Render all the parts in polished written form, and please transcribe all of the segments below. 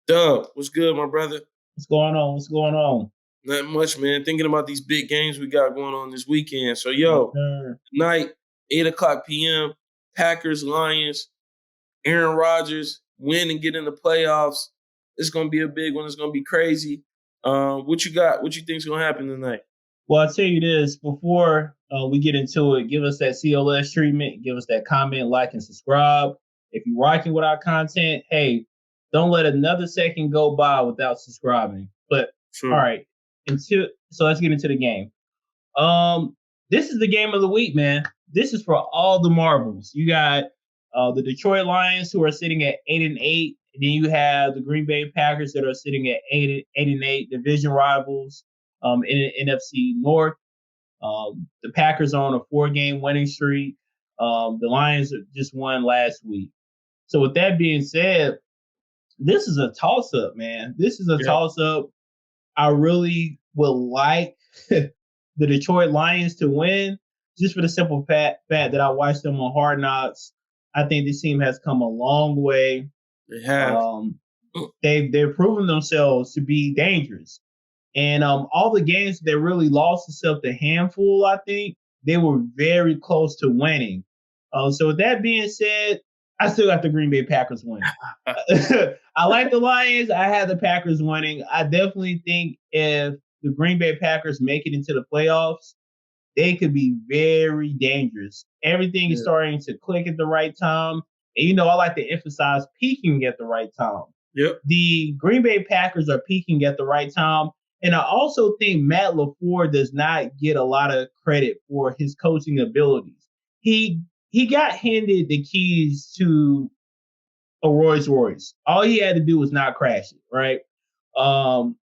Dub, what's good, my brother? What's going on? What's going on? Not much, man. Thinking about these big games we got going on this weekend. So, Yes, yo, sir. tonight, 8 o'clock p.m., Packers, Lions, Aaron Rodgers, win and get in the playoffs. It's going to be a big one. It's going to be crazy. What you got? What you think's going to happen tonight? Well, I'll tell you this before we get into it. Give us that CLS treatment. Give us that comment, like, and subscribe. If you're rocking with our content, hey, don't let another second go by without subscribing. But all Sure. right, so let's get into the game. This is the game of the week, man. This is for all the marbles. You got the Detroit Lions who are sitting at 8-8. And then you have the Green Bay Packers that are sitting at 8-8, division rivals in the NFC North. The Packers are on a 4-game winning streak. The Lions just won last week. So with that being said, this is a toss-up, man. This is a toss-up. I really would like the Detroit Lions to win, just for the simple fact that I watched them on Hard Knocks. I think this team has come a long way. They have. They've proven themselves to be dangerous, and all the games that really lost itself to handful, I think they were very close to winning. So with that being said, I still got the Green Bay Packers winning. I like the Lions. I have the Packers winning. I definitely think if the Green Bay Packers make it into the playoffs, they could be very dangerous. Everything is starting to click at the right time. And, I like to emphasize peaking at the right time. Yep. The Green Bay Packers are peaking at the right time. And I also think Matt LaFleur does not get a lot of credit for his coaching abilities. He got handed the keys to a Rolls Royce. All he had to do was not crash it, right?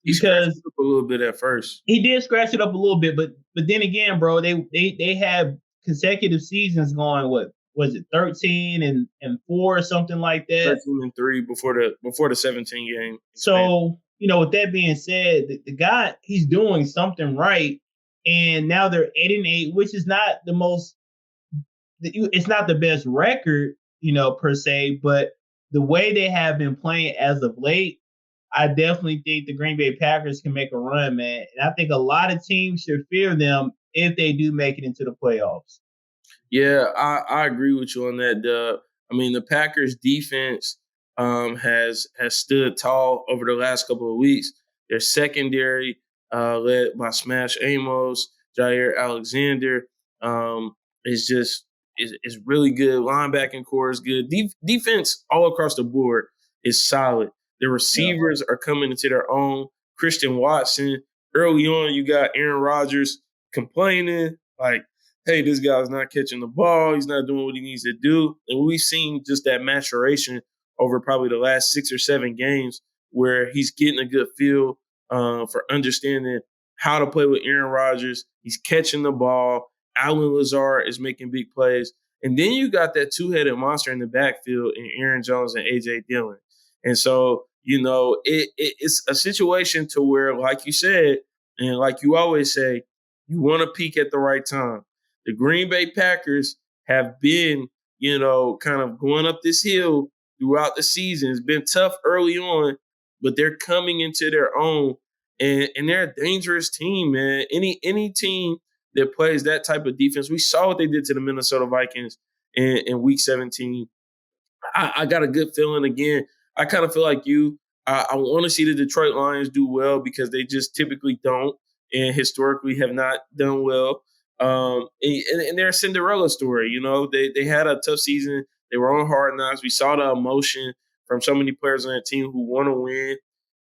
He scratched it up a little bit at first. He did scratch it up a little bit, but then again, bro, they have consecutive seasons going. What was it, 13-4 or something like that? 13-3 before the 17 game. So with that being said, the guy, he's doing something right, and now they're 8-8, which is not the most. It's not the best record, per se, but the way they have been playing as of late, I definitely think the Green Bay Packers can make a run, man. And I think a lot of teams should fear them if they do make it into the playoffs. Yeah, I agree with you on that, Dub. I mean, the Packers defense has stood tall over the last couple of weeks. Their secondary, led by Smash Amos, Jair Alexander, is really good. Linebacking core is good. Defense all across the board is solid. The receivers are coming into their own. Christian Watson. Early on, you got Aaron Rodgers complaining, like, hey, this guy's not catching the ball. He's not doing what he needs to do. And we've seen just that maturation over probably the last 6 or 7 games where he's getting a good feel for understanding how to play with Aaron Rodgers. He's catching the ball. Allen Lazard is making big plays. And then you got that two-headed monster in the backfield in Aaron Jones and A.J. Dillon. And so, it's a situation to where, like you said, and like you always say, you want to peak at the right time. The Green Bay Packers have been, kind of going up this hill throughout the season. It's been tough early on, but they're coming into their own, and they're a dangerous team, man. Any team that plays that type of defense, we saw what they did to the Minnesota Vikings in Week 17. I got a good feeling again. I kind of feel like you. I want to see the Detroit Lions do well because they just typically don't and historically have not done well. And they're a Cinderella story. They had a tough season. They were on Hard Knocks. We saw the emotion from so many players on that team who want to win.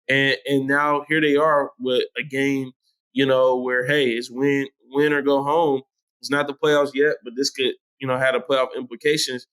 And now here they are with a game, where, hey, it's win or go home. It's not the playoffs yet, but this could, have the playoff implications.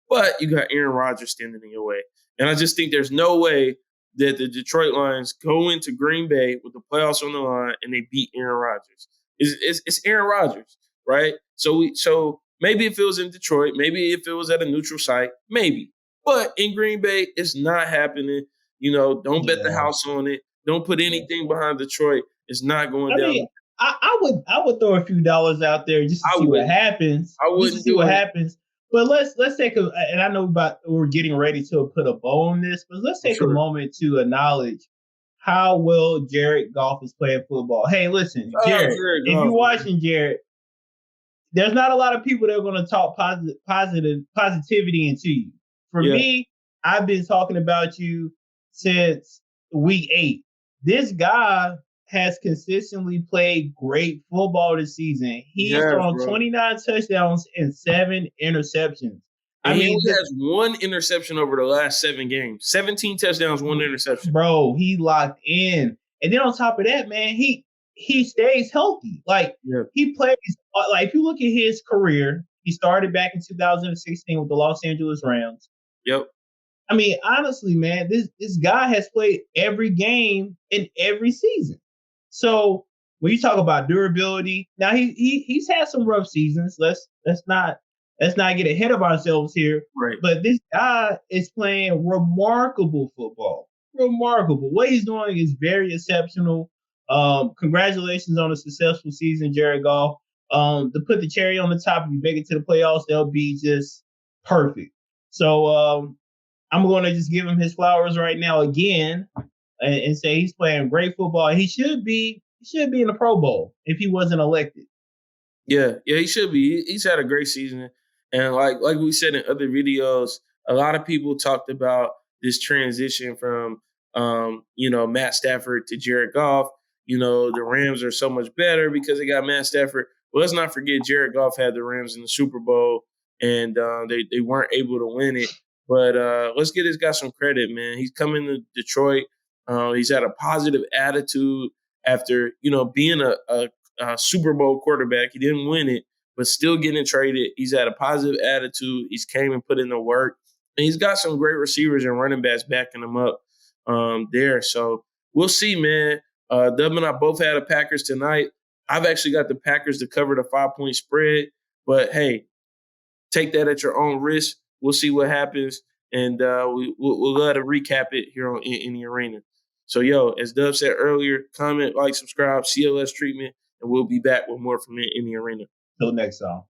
But you got Aaron Rodgers standing in your way. And I just think there's no way that the Detroit Lions go into Green Bay with the playoffs on the line and they beat Aaron Rodgers. It's Aaron Rodgers, right? So maybe if it was in Detroit, maybe if it was at a neutral site, maybe. But in Green Bay, it's not happening. Don't bet the house on it. Don't put anything behind Detroit. It's not going down. I would throw a few dollars out there just to see what happens. I wouldn't see what happens. But let's take a, and I know we're getting ready to put a bow on this, but let's take a Sure. moment to acknowledge how well Jared Goff is playing football. Hey, listen, Jared, Jared if you're Goff, man. watching Jared, there's not a lot of people that are going to talk positivity into you. For Yeah. me, I've been talking about you since week 8. This guy has consistently played great football this season. He's Yes, thrown bro. 29 touchdowns and 7 interceptions. And he only has one interception over the last 7 games. 17 touchdowns, 1 interception. Bro, he locked in. And then on top of that, man, he stays healthy. Like, he plays, like, if you look at his career, he started back in 2016 with the Los Angeles Rams. Yep. I mean, honestly, man, this guy has played every game in every season. So when you talk about durability, now he's had some rough seasons. Let's not get ahead of ourselves here. Right. But this guy is playing remarkable football. Remarkable. What he's doing is very exceptional. Congratulations on a successful season, Jared Goff. To put the cherry on the top, if you make it to the playoffs, they'll be just perfect. So I'm going to just give him his flowers right now again and say he's playing great football. He should be in the Pro Bowl if he wasn't elected. Yeah, he should be. He's had a great season. And like we said in other videos, a lot of people talked about this transition from Matt Stafford to Jared Goff. The Rams are so much better because they got Matt Stafford. Well, let's not forget Jared Goff had the Rams in the Super Bowl, and they weren't able to win it. But let's give this guy some credit, man. He's coming to Detroit. He's had a positive attitude after being a Super Bowl quarterback. He didn't win it, but still getting traded. He's had a positive attitude. He's came and put in the work. And he's got some great receivers and running backs backing him up there. So we'll see, man. Dub and I both had the Packers tonight. I've actually got the Packers to cover the 5-point spread. But, hey, take that at your own risk. We'll see what happens. And we'll let to recap it here in the arena. So, as Dub said earlier, comment, like, subscribe, CLS treatment. And we'll be back with more from it in the arena. Till next time.